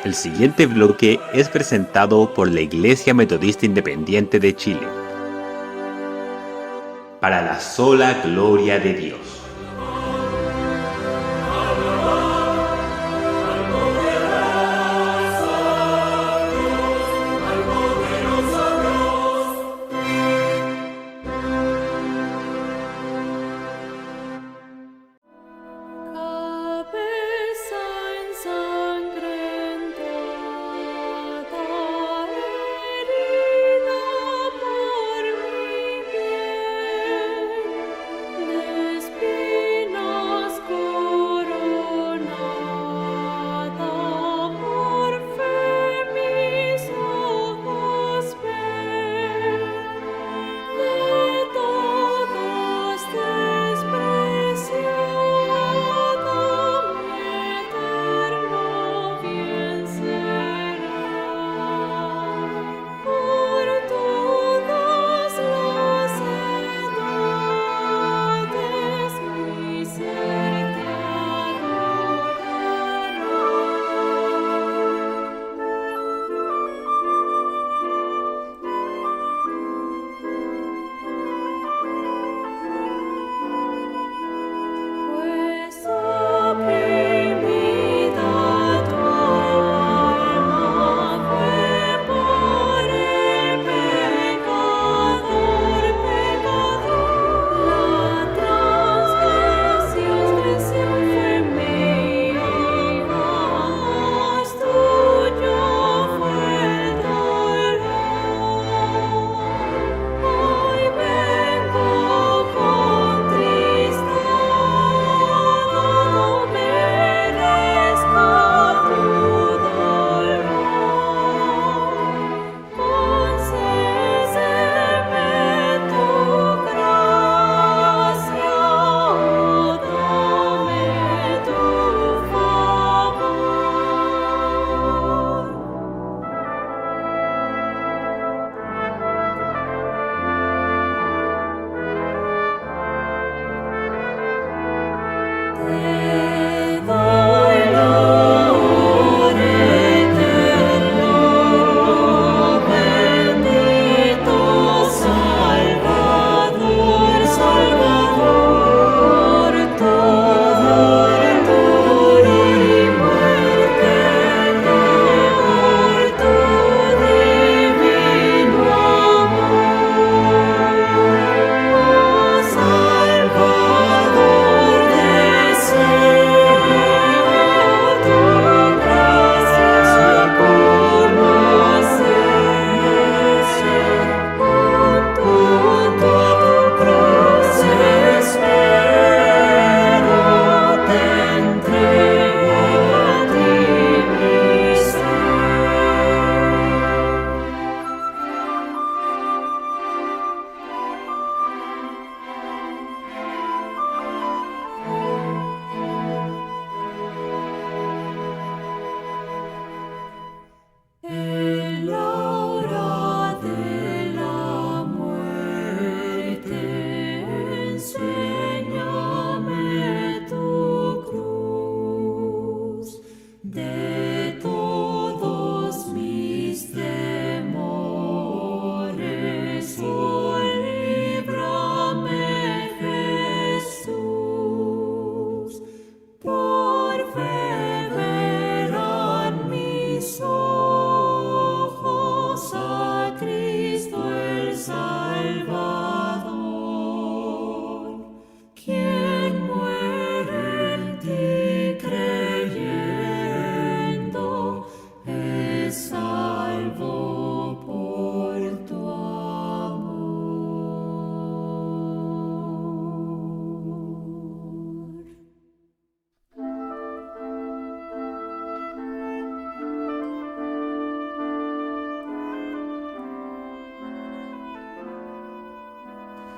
El siguiente bloque es presentado por la Iglesia Metodista Independiente de Chile. Para la sola gloria de Dios.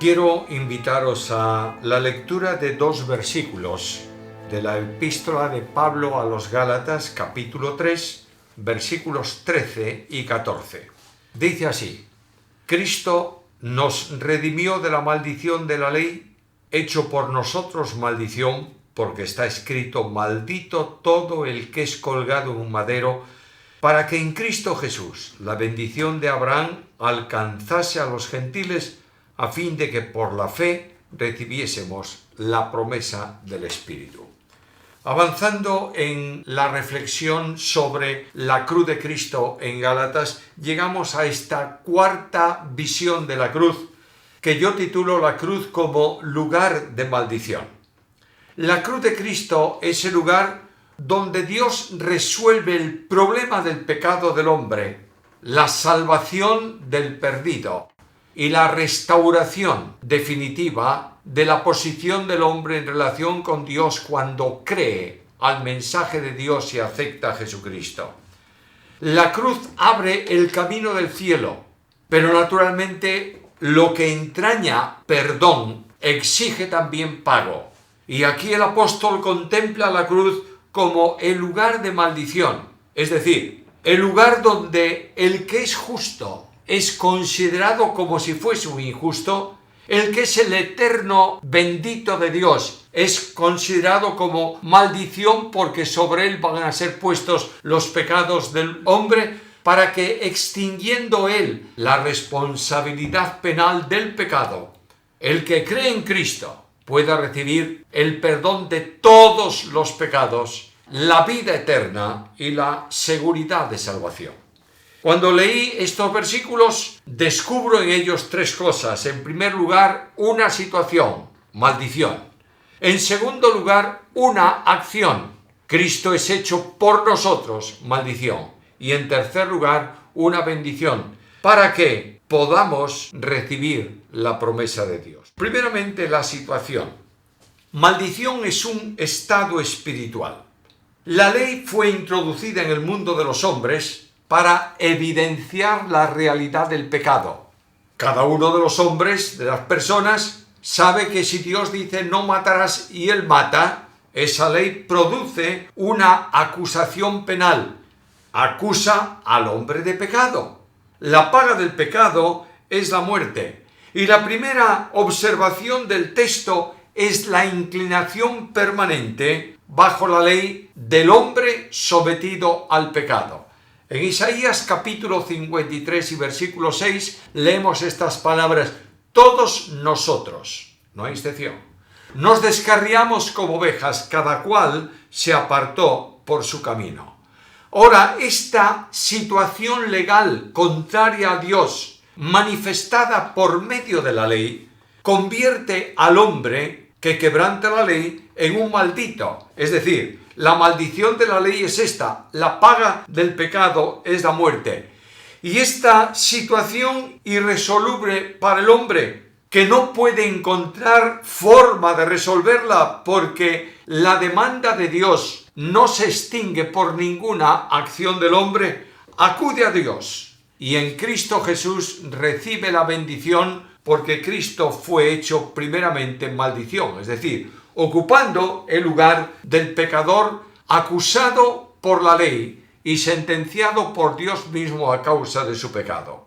Quiero invitaros a la lectura de dos versículos de la epístola de Pablo a los Gálatas, capítulo 3, versículos 13 y 14. Dice así: Cristo nos redimió de la maldición de la ley, hecho por nosotros maldición, porque está escrito: maldito todo el que es colgado en un madero, para que en Cristo Jesús la bendición de Abraham alcanzase a los gentiles, a fin de que por la fe recibiésemos la promesa del Espíritu. Avanzando en la reflexión sobre la cruz de Cristo en Gálatas, llegamos a esta cuarta visión de la cruz, que yo titulo la cruz como lugar de maldición. La cruz de Cristo es el lugar donde Dios resuelve el problema del pecado del hombre, la salvación del perdido y la restauración definitiva de la posición del hombre en relación con Dios cuando cree al mensaje de Dios y acepta a Jesucristo. La cruz abre el camino del cielo, pero naturalmente lo que entraña perdón exige también pago. Y aquí el apóstol contempla la cruz como el lugar de maldición, es decir, el lugar donde el que es justo es considerado como si fuese un injusto, el que es el eterno bendito de Dios es considerado como maldición porque sobre él van a ser puestos los pecados del hombre para que extinguiendo él la responsabilidad penal del pecado, el que cree en Cristo pueda recibir el perdón de todos los pecados, la vida eterna y la seguridad de salvación. Cuando leí estos versículos, descubro en ellos tres cosas. En primer lugar, una situación, maldición. En segundo lugar, una acción. Cristo es hecho por nosotros, maldición. Y en tercer lugar, una bendición, para que podamos recibir la promesa de Dios. Primeramente, la situación. Maldición es un estado espiritual. La ley fue introducida en el mundo de los hombres para evidenciar la realidad del pecado. Cada uno de los hombres, de las personas, sabe que si Dios dice no matarás y él mata, esa ley produce una acusación penal. Acusa al hombre de pecado. La paga del pecado es la muerte. Y la primera observación del texto es la inclinación permanente bajo la ley del hombre sometido al pecado. En Isaías capítulo 53 y versículo 6 leemos estas palabras: todos nosotros, no hay excepción, nos descarriamos como ovejas, cada cual se apartó por su camino. Ahora, esta situación legal contraria a Dios, manifestada por medio de la ley, convierte al hombre que quebranta la ley en un maldito. Es decir, la maldición de la ley es esta: la paga del pecado es la muerte. Y esta situación irresoluble para el hombre, que no puede encontrar forma de resolverla porque la demanda de Dios no se extingue por ninguna acción del hombre, acude a Dios y en Cristo Jesús recibe la bendición, porque Cristo fue hecho primeramente maldición, es decir, ocupando el lugar del pecador acusado por la ley y sentenciado por Dios mismo a causa de su pecado.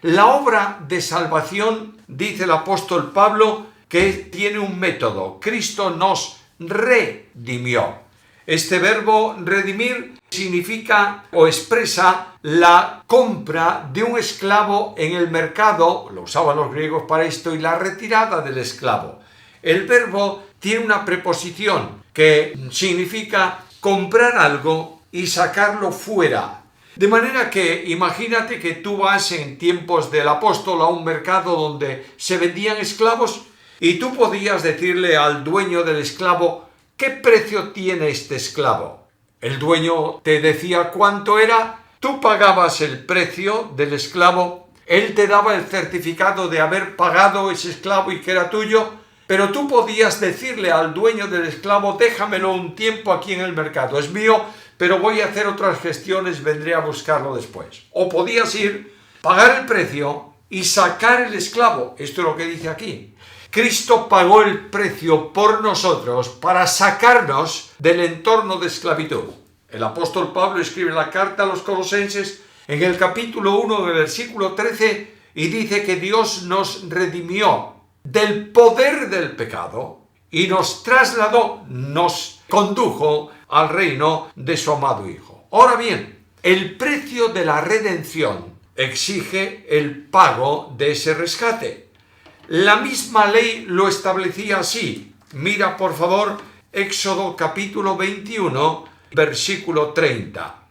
La obra de salvación, dice el apóstol Pablo, que tiene un método. Cristo nos redimió. Este verbo redimir significa o expresa la compra de un esclavo en el mercado, lo usaban los griegos para esto, y la retirada del esclavo. El verbo tiene una preposición que significa comprar algo y sacarlo fuera. De manera que imagínate que tú vas en tiempos del apóstol a un mercado donde se vendían esclavos y tú podías decirle al dueño del esclavo: ¿qué precio tiene este esclavo? El dueño te decía cuánto era, tú pagabas el precio del esclavo, él te daba el certificado de haber pagado ese esclavo y que era tuyo, pero tú podías decirle al dueño del esclavo: déjamelo un tiempo aquí en el mercado, es mío, pero voy a hacer otras gestiones, vendré a buscarlo después. O podías ir, pagar el precio y sacar el esclavo. Esto es lo que dice aquí. Cristo pagó el precio por nosotros para sacarnos del entorno de esclavitud. El apóstol Pablo escribe la carta a los Colosenses en el capítulo 1 del versículo 13 y dice que Dios nos redimió del poder del pecado y nos trasladó, nos condujo al reino de su amado Hijo. Ahora bien, El precio de la redención exige el pago de ese rescate. La misma ley lo establecía así. Mira, por favor, Éxodo capítulo 21, versículo 30.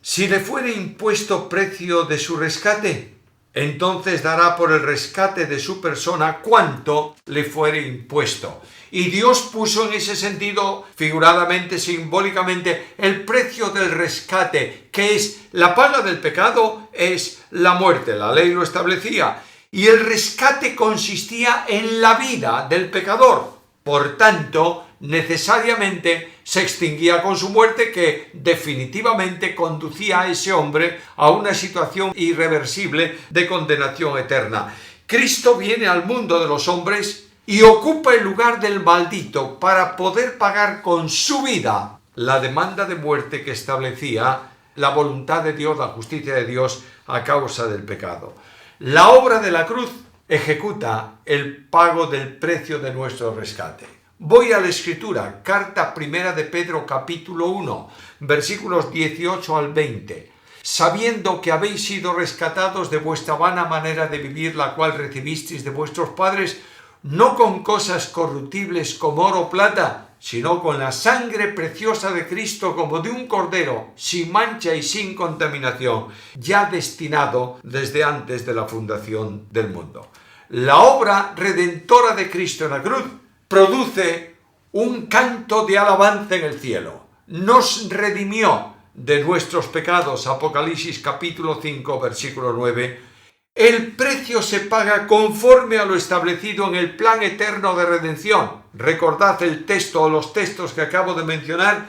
Si le fuere impuesto precio de su rescate, entonces dará por el rescate de su persona cuanto le fuere impuesto. Y Dios puso en ese sentido, figuradamente, simbólicamente, el precio del rescate, que es la paga del pecado, es la muerte. La ley lo establecía. Y el rescate consistía en la vida del pecador. Por tanto, necesariamente se extinguía con su muerte, que definitivamente conducía a ese hombre a una situación irreversible de condenación eterna. Cristo viene al mundo de los hombres y ocupa el lugar del maldito para poder pagar con su vida la demanda de muerte que establecía la voluntad de Dios, la justicia de Dios a causa del pecado. La obra de la cruz ejecuta el pago del precio de nuestro rescate. Voy a la Escritura, carta primera de Pedro capítulo 1, versículos 18 al 20. Sabiendo que habéis sido rescatados de vuestra vana manera de vivir, la cual recibisteis de vuestros padres, no con cosas corruptibles como oro o plata, sino con la sangre preciosa de Cristo, como de un cordero, sin mancha y sin contaminación, ya destinado desde antes de la fundación del mundo. La obra redentora de Cristo en la cruz produce un canto de alabanza en el cielo. Nos redimió de nuestros pecados, Apocalipsis capítulo 5, versículo 9. El precio se paga conforme a lo establecido en el plan eterno de redención. Recordad el texto o los textos que acabo de mencionar,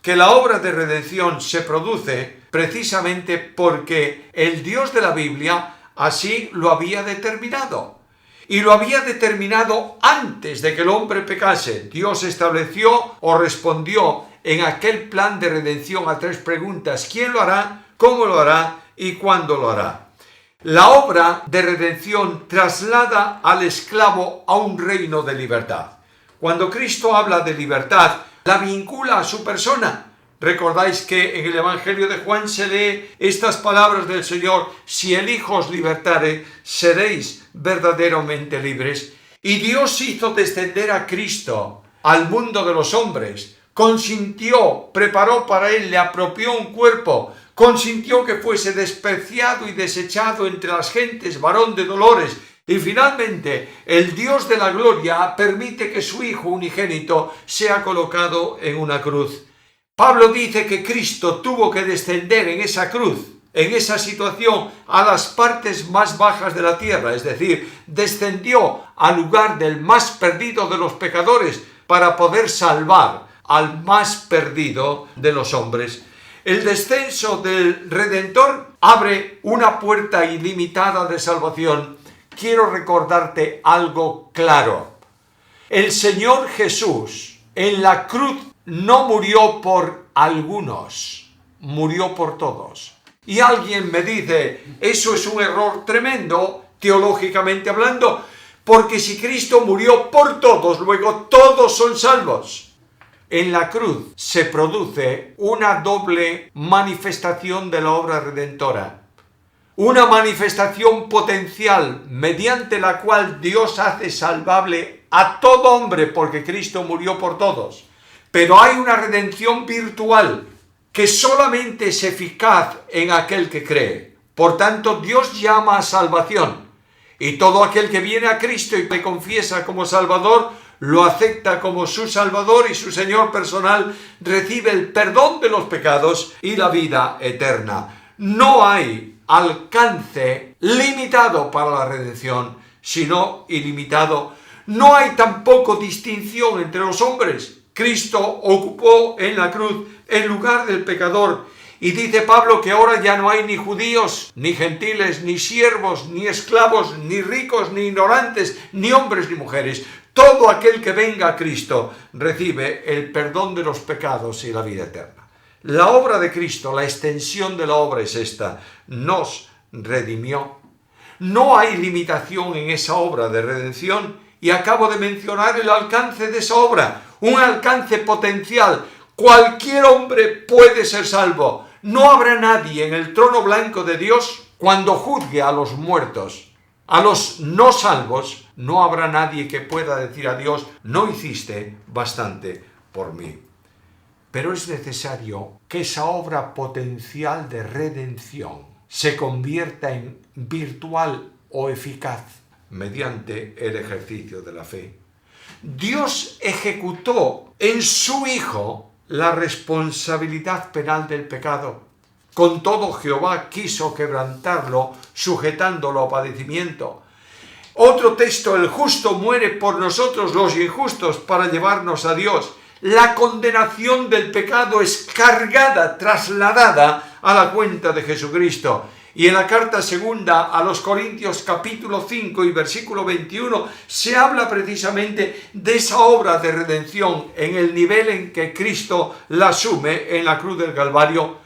que la obra de redención se produce precisamente porque el Dios de la Biblia así lo había determinado. Y lo había determinado antes de que el hombre pecase. Dios estableció o respondió en aquel plan de redención a tres preguntas: ¿quién lo hará? ¿Cómo lo hará? ¿Y cuándo lo hará? La obra de redención traslada al esclavo a un reino de libertad. Cuando Cristo habla de libertad, la vincula a su persona. Recordáis que en el Evangelio de Juan se lee estas palabras del Señor: si el Hijo os libertare, seréis verdaderamente libres. Y Dios hizo descender a Cristo al mundo de los hombres, consintió, preparó para él, le apropió un cuerpo, consintió que fuese despreciado y desechado entre las gentes, varón de dolores, y finalmente el Dios de la gloria permite que su Hijo unigénito sea colocado en una cruz. Pablo dice que Cristo tuvo que descender en esa cruz, en esa situación, a las partes más bajas de la tierra, es decir, descendió al lugar del más perdido de los pecadores para poder salvar al más perdido de los hombres. El descenso del Redentor abre una puerta ilimitada de salvación. Quiero recordarte algo claro. El Señor Jesús en la cruz no murió por algunos, murió por todos. Y alguien me dice, eso es un error tremendo, teológicamente hablando, porque si Cristo murió por todos, luego todos son salvos. En la cruz se produce una doble manifestación de la obra redentora. Una manifestación potencial mediante la cual Dios hace salvable a todo hombre porque Cristo murió por todos. Pero hay una redención virtual que solamente es eficaz en aquel que cree. Por tanto, Dios llama a salvación. Y todo aquel que viene a Cristo y le confiesa como Salvador, lo acepta como su Salvador y su Señor personal, recibe el perdón de los pecados y la vida eterna. No hay alcance limitado para la redención, sino ilimitado. No hay tampoco distinción entre los hombres. Cristo ocupó en la cruz el lugar del pecador. Y dice Pablo que ahora ya no hay ni judíos, ni gentiles, ni siervos, ni esclavos, ni ricos, ni ignorantes, ni hombres, ni mujeres. Todo aquel que venga a Cristo recibe el perdón de los pecados y la vida eterna. La obra de Cristo, la extensión de la obra es esta: nos redimió. No hay limitación en esa obra de redención y acabo de mencionar el alcance de esa obra, un alcance potencial. Cualquier hombre puede ser salvo. No habrá nadie en el trono blanco de Dios cuando juzgue a los muertos. A los no salvos no habrá nadie que pueda decir a Dios, no hiciste bastante por mí. Pero es necesario que esa obra potencial de redención se convierta en virtual o eficaz mediante el ejercicio de la fe. Dios ejecutó en su Hijo la responsabilidad penal del pecado. Con todo, Jehová quiso quebrantarlo, sujetándolo a padecimiento. Otro texto, el justo muere por nosotros los injustos para llevarnos a Dios. La condenación del pecado es cargada, trasladada a la cuenta de Jesucristo. Y en la carta segunda a los Corintios capítulo 5 y versículo 21 se habla precisamente de esa obra de redención en el nivel en que Cristo la asume en la cruz del Calvario.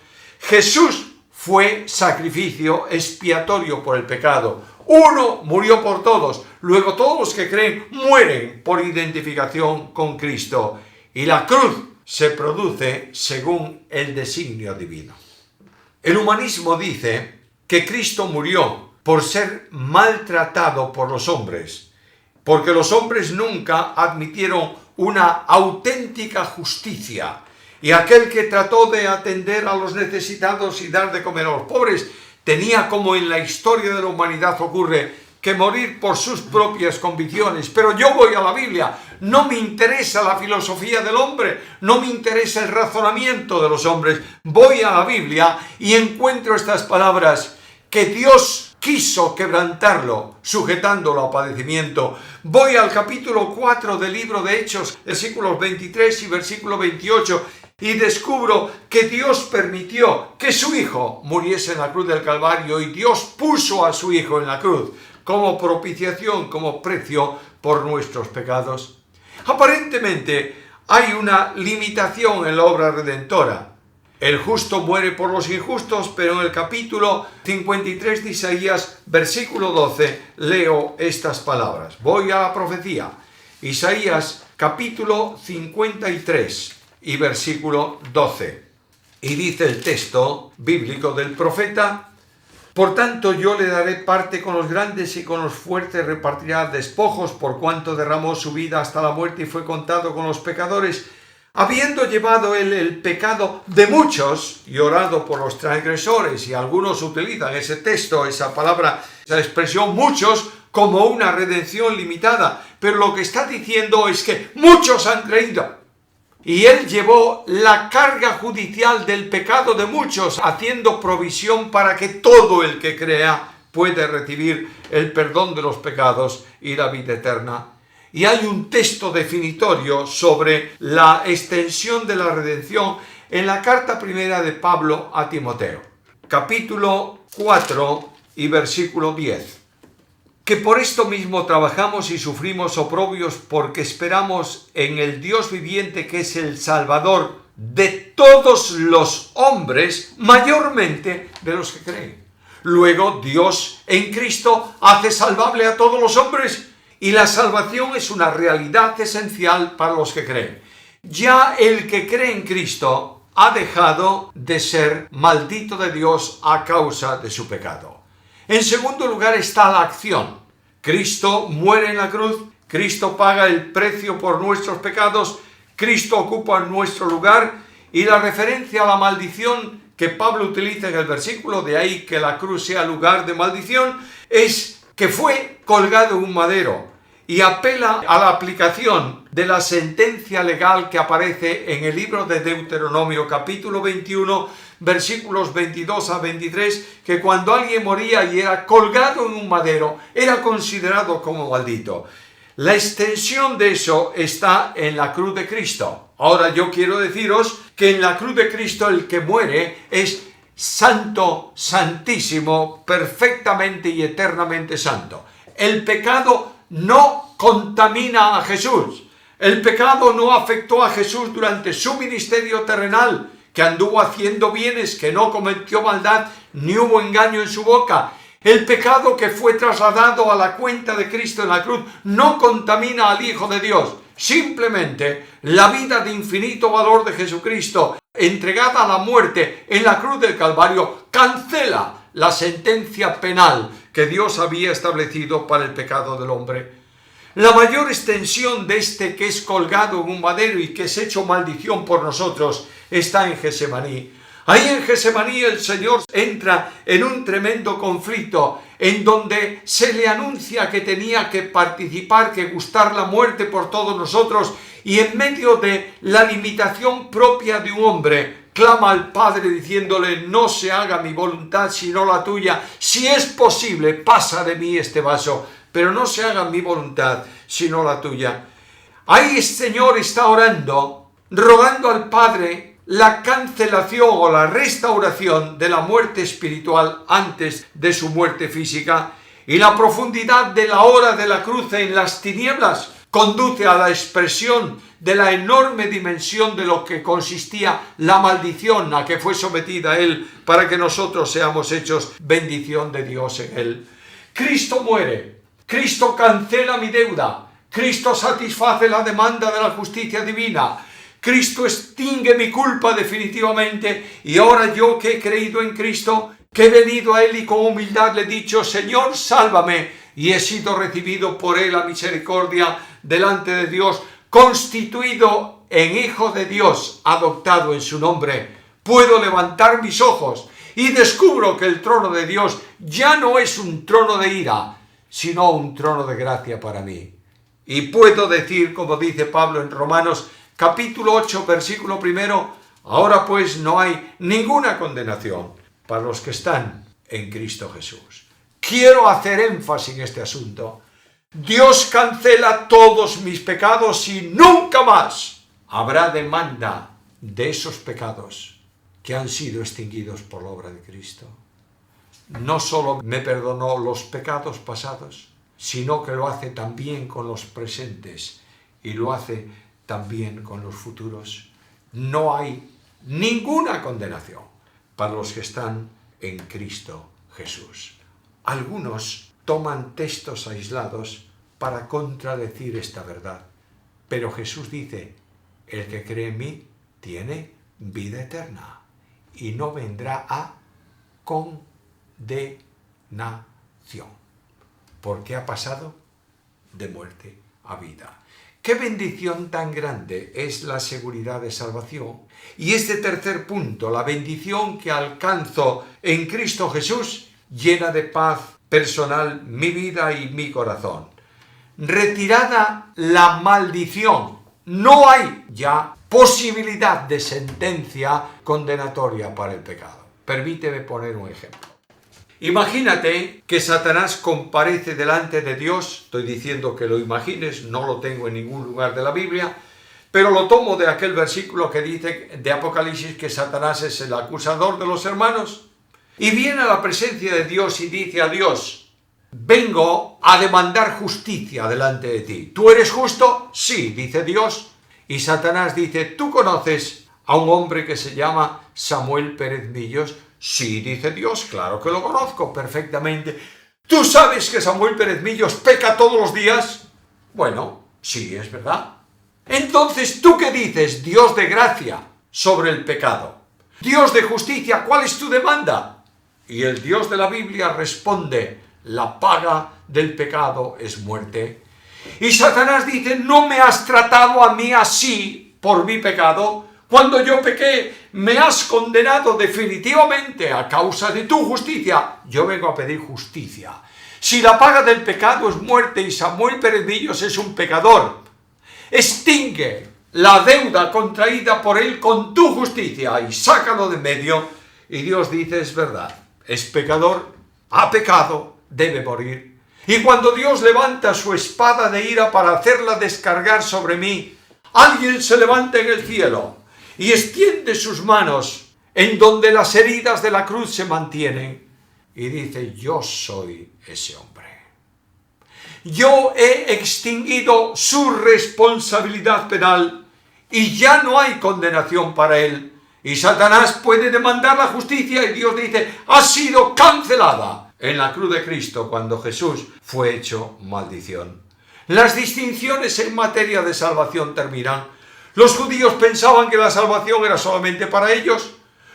Jesús fue sacrificio expiatorio por el pecado. Uno murió por todos, luego todos los que creen mueren por identificación con Cristo. Y la cruz se produce según el designio divino. El humanismo dice que Cristo murió por ser maltratado por los hombres, porque los hombres nunca admitieron una auténtica justicia. Y aquel que trató de atender a los necesitados y dar de comer a los pobres, tenía, como en la historia de la humanidad ocurre, que morir por sus propias convicciones. Pero yo voy a la Biblia, no me interesa la filosofía del hombre, no me interesa el razonamiento de los hombres. Voy a la Biblia y encuentro estas palabras, que Dios quiso quebrantarlo, sujetándolo a padecimiento. Voy al capítulo 4 del libro de Hechos, versículos 23 y versículo 28, y descubro que Dios permitió que su Hijo muriese en la cruz del Calvario, y Dios puso a su Hijo en la cruz como propiciación, como precio por nuestros pecados. Aparentemente hay una limitación en la obra redentora. El justo muere por los injustos, pero en el capítulo 53 de Isaías, versículo 12, leo estas palabras. Voy a la profecía. Isaías, capítulo 53 y versículo 12. Y dice el texto bíblico del profeta: por tanto yo le daré parte con los grandes y con los fuertes repartirá despojos, por cuanto derramó su vida hasta la muerte y fue contado con los pecadores, habiendo llevado él el pecado de muchos y orado por los transgresores. Y algunos utilizan ese texto, esa palabra, esa expresión muchos, como una redención limitada. Pero lo que está diciendo es que muchos han creído. Y él llevó la carga judicial del pecado de muchos, haciendo provisión para que todo el que crea puede recibir el perdón de los pecados y la vida eterna. Y hay un texto definitorio sobre la extensión de la redención en la carta primera de Pablo a Timoteo, capítulo 4 y versículo 10. Que por esto mismo trabajamos y sufrimos oprobios, porque esperamos en el Dios viviente, que es el Salvador de todos los hombres, mayormente de los que creen. Luego Dios en Cristo hace salvable a todos los hombres, y la salvación es una realidad esencial para los que creen. Ya el que cree en Cristo ha dejado de ser maldito de Dios a causa de su pecado. En segundo lugar está la acción. Cristo muere en la cruz, Cristo paga el precio por nuestros pecados, Cristo ocupa nuestro lugar, y la referencia a la maldición que Pablo utiliza en el versículo, de ahí que la cruz sea lugar de maldición, es que fue colgado en un madero, y apela a la aplicación de la sentencia legal que aparece en el libro de Deuteronomio capítulo 21, versículos 22 a 23, que cuando alguien moría y era colgado en un madero, era considerado como maldito. La extensión de eso está en la cruz de Cristo. Ahora yo quiero deciros que en la cruz de Cristo el que muere es santo, santísimo, perfectamente y eternamente santo. El pecado no contamina a Jesús. El pecado no afectó a Jesús durante su ministerio terrenal, que anduvo haciendo bienes, que no cometió maldad, ni hubo engaño en su boca. El pecado que fue trasladado a la cuenta de Cristo en la cruz no contamina al Hijo de Dios. Simplemente la vida de infinito valor de Jesucristo, entregada a la muerte en la cruz del Calvario, cancela la sentencia penal que Dios había establecido para el pecado del hombre. La mayor extensión de este que es colgado en un madero y que es hecho maldición por nosotros está en Getsemaní. Ahí en Getsemaní el Señor entra en un tremendo conflicto en donde se le anuncia que tenía que participar, que gustar la muerte por todos nosotros, y en medio de la limitación propia de un hombre clama al Padre diciéndole: no se haga mi voluntad sino la tuya, si es posible pasa de mí este vaso, pero no se haga mi voluntad sino la tuya. Ahí el Señor está orando, rogando al Padre la cancelación o la restauración de la muerte espiritual antes de su muerte física, y la profundidad de la hora de la cruz en las tinieblas conduce a la expresión de la enorme dimensión de lo que consistía la maldición a que fue sometida él para que nosotros seamos hechos bendición de Dios en él. Cristo muere, Cristo cancela mi deuda, Cristo satisface la demanda de la justicia divina, Cristo extingue mi culpa definitivamente, y ahora yo que he creído en Cristo, que he venido a Él y con humildad le he dicho: Señor, sálvame, y he sido recibido por Él a misericordia delante de Dios, constituido en Hijo de Dios, adoptado en su nombre. Puedo levantar mis ojos y descubro que el trono de Dios ya no es un trono de ira, sino un trono de gracia para mí. Y puedo decir, como dice Pablo en Romanos capítulo 8, versículo 1, ahora pues no hay ninguna condenación para los que están en Cristo Jesús. Quiero hacer énfasis en este asunto. Dios cancela todos mis pecados y nunca más habrá demanda de esos pecados que han sido extinguidos por la obra de Cristo. No solo me perdonó los pecados pasados, sino que lo hace también con los presentes y lo hace también con los futuros. No hay ninguna condenación para los que están en Cristo Jesús. Algunos toman textos aislados para contradecir esta verdad, pero Jesús dice: el que cree en mí tiene vida eterna y no vendrá a condenación, porque ha pasado de muerte a vida. ¡Qué bendición tan grande es la seguridad de salvación! Y este tercer punto, la bendición que alcanzo en Cristo Jesús, llena de paz personal mi vida y mi corazón. Retirada la maldición, no hay ya posibilidad de sentencia condenatoria para el pecado. Permíteme poner un ejemplo. Imagínate que Satanás comparece delante de Dios. Estoy diciendo que lo imagines, no lo tengo en ningún lugar de la Biblia, pero lo tomo de aquel versículo que dice de Apocalipsis que Satanás es el acusador de los hermanos. Y viene a la presencia de Dios y dice a Dios: vengo a demandar justicia delante de ti. ¿Tú eres justo? Sí, dice Dios. Y Satanás dice: ¿tú conoces a un hombre que se llama Samuel Pérez Millos? Sí, dice Dios, claro que lo conozco perfectamente. ¿Tú sabes que Samuel Pérez Millos peca todos los días? Bueno, sí, es verdad. Entonces, ¿tú qué dices, Dios de gracia, sobre el pecado? Dios de justicia, ¿cuál es tu demanda? Y el Dios de la Biblia responde: la paga del pecado es muerte. Y Satanás dice: no me has tratado a mí así por mi pecado. Cuando yo pequé, me has condenado definitivamente a causa de tu justicia. Yo vengo a pedir justicia. Si la paga del pecado es muerte y Samuel Pérez Millos es un pecador, extingue la deuda contraída por él con tu justicia y sácalo de medio. Y Dios dice: es verdad, es pecador, ha pecado, debe morir. Y cuando Dios levanta su espada de ira para hacerla descargar sobre mí, alguien se levanta en el cielo y extiende sus manos en donde las heridas de la cruz se mantienen y dice: yo soy ese hombre. Yo he extinguido su responsabilidad penal y ya no hay condenación para él. Y Satanás puede demandar la justicia y Dios dice: ha sido cancelada en la cruz de Cristo cuando Jesús fue hecho maldición. Las distinciones en materia de salvación terminan. Los judíos pensaban que la salvación era solamente para ellos.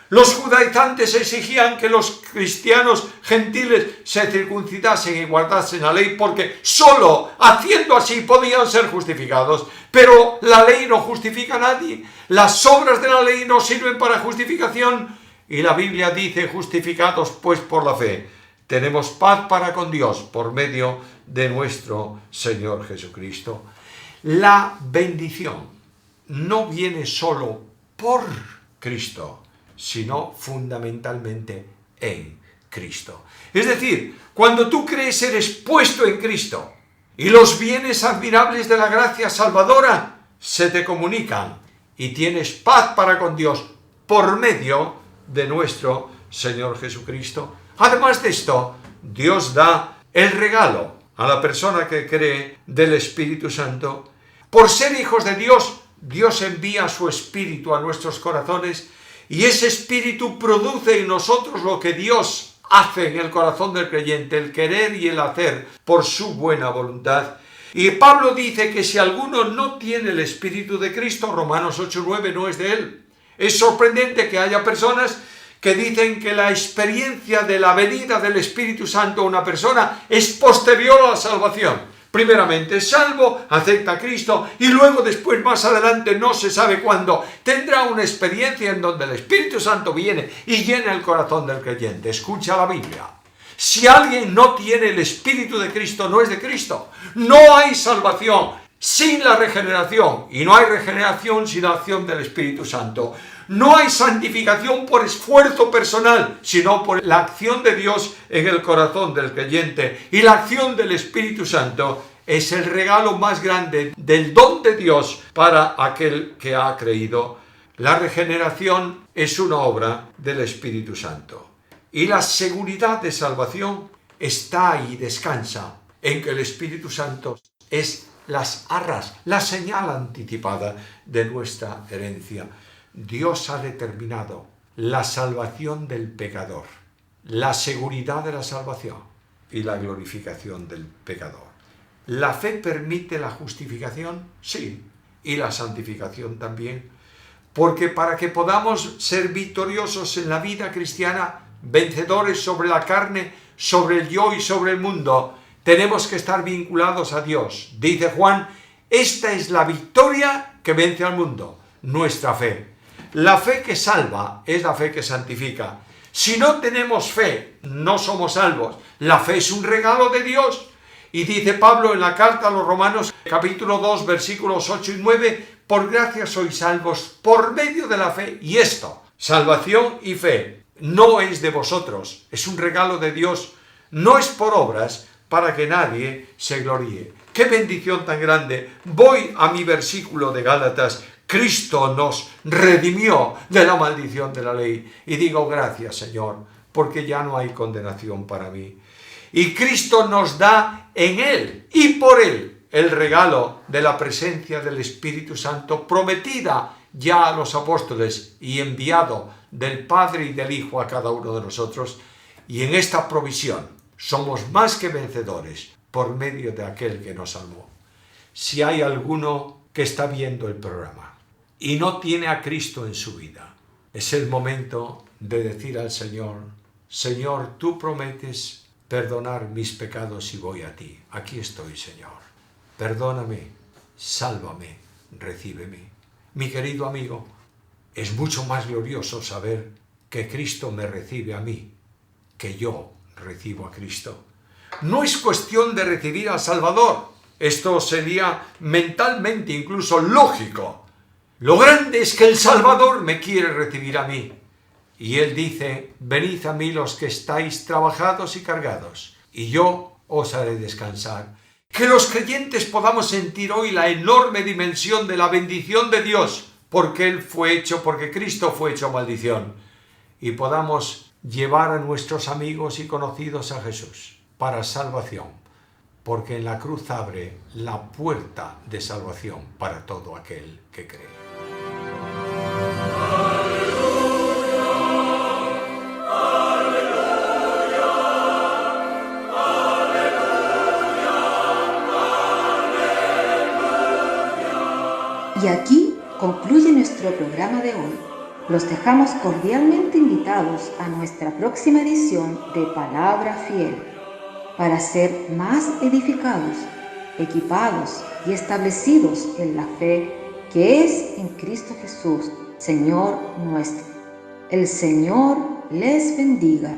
Los judaizantes exigían que los cristianos gentiles se circuncidasen y guardasen la ley porque solo haciendo así podían ser justificados. Pero la ley no justifica a nadie. Las obras de la ley no sirven para justificación. Y la Biblia dice: justificados pues por la fe, tenemos paz para con Dios por medio de nuestro Señor Jesucristo. La bendición no viene solo por Cristo, sino fundamentalmente en Cristo. Es decir, cuando tú crees eres puesto en Cristo y los bienes admirables de la gracia salvadora se te comunican y tienes paz para con Dios por medio de nuestro Señor Jesucristo. Además de esto, Dios da el regalo a la persona que cree del Espíritu Santo. Por ser hijos de Dios, Dios envía su Espíritu a nuestros corazones y ese Espíritu produce en nosotros lo que Dios hace en el corazón del creyente, el querer y el hacer por su buena voluntad. Y Pablo dice que si alguno no tiene el Espíritu de Cristo, Romanos 8:9, no es de él. Es sorprendente que haya personas que dicen que la experiencia de la venida del Espíritu Santo a una persona es posterior a la salvación. Primeramente es salvo, acepta a Cristo y luego después más adelante no se sabe cuándo tendrá una experiencia en donde el Espíritu Santo viene y llena el corazón del creyente. Escucha la Biblia. Si alguien no tiene el Espíritu de Cristo, no es de Cristo. No hay salvación sin la regeneración y no hay regeneración sin la acción del Espíritu Santo. No hay santificación por esfuerzo personal, sino por la acción de Dios en el corazón del creyente. Y la acción del Espíritu Santo es el regalo más grande del don de Dios para aquel que ha creído. La regeneración es una obra del Espíritu Santo. Y la seguridad de salvación está ahí, descansa, en que el Espíritu Santo es las arras, la señal anticipada de nuestra herencia. Dios ha determinado la salvación del pecador, la seguridad de la salvación y la glorificación del pecador. ¿La fe permite la justificación? Sí, y la santificación también. Porque para que podamos ser victoriosos en la vida cristiana, vencedores sobre la carne, sobre el yo y sobre el mundo, tenemos que estar vinculados a Dios. Dice Juan: esta es la victoria que vence al mundo, nuestra fe. La fe que salva es la fe que santifica. Si no tenemos fe, no somos salvos. La fe es un regalo de Dios. Y dice Pablo en la carta a los Romanos, capítulo 2, versículos 8 y 9, por gracia sois salvos por medio de la fe. Y esto, salvación y fe, no es de vosotros, es un regalo de Dios. No es por obras para que nadie se gloríe. ¡Qué bendición tan grande! Voy a mi versículo de Gálatas. Cristo nos redimió de la maldición de la ley. Y digo gracias, Señor, porque ya no hay condenación para mí. Y Cristo nos da en Él y por Él el regalo de la presencia del Espíritu Santo, prometida ya a los apóstoles y enviado del Padre y del Hijo a cada uno de nosotros. Y en esta provisión somos más que vencedores por medio de aquel que nos salvó. Si hay alguno que está viendo el programa y no tiene a Cristo en su vida, es el momento de decir al Señor: Señor, tú prometes perdonar mis pecados y voy a ti. Aquí estoy, Señor. Perdóname, sálvame, recíbeme. Mi querido amigo, es mucho más glorioso saber que Cristo me recibe a mí, que yo recibo a Cristo. No es cuestión de recibir al Salvador. Esto sería mentalmente incluso lógico. Lo grande es que el Salvador me quiere recibir a mí. Y Él dice: venid a mí los que estáis trabajados y cargados, y yo os haré descansar. Que los creyentes podamos sentir hoy la enorme dimensión de la bendición de Dios, porque Cristo fue hecho maldición, y podamos llevar a nuestros amigos y conocidos a Jesús para salvación, porque en la cruz abre la puerta de salvación para todo aquel que cree. Y aquí concluye nuestro programa de hoy. Los dejamos cordialmente invitados a nuestra próxima edición de Palabra Fiel, para ser más edificados, equipados y establecidos en la fe que es en Cristo Jesús, Señor nuestro. El Señor les bendiga.